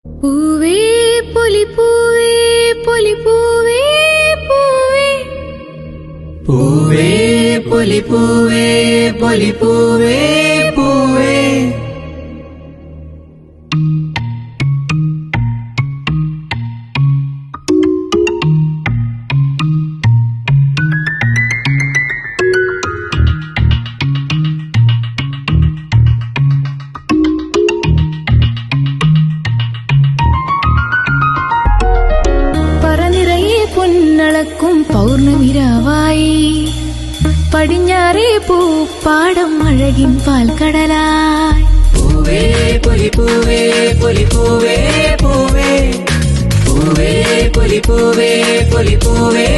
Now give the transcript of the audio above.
പൂവേ പൊലിപ്പൂവേ പൊലിപ്പൂവേ പൂവേ പൂവേ പൊലിപ്പൂവേ പൊലിപ്പൂവേ പൂവേ പൊന്നളക്കും പൗർണമിരാവായി പടിഞ്ഞാറേ പൂപ്പാടം അഴകിൻ പാൽക്കടലായി പൂവേ പൊലിപ്പൂവേ പൊലിപ്പൂവേ പൂവേ പൂവേ പൊലിപ്പൂവേ പൊലിപ്പൂവേ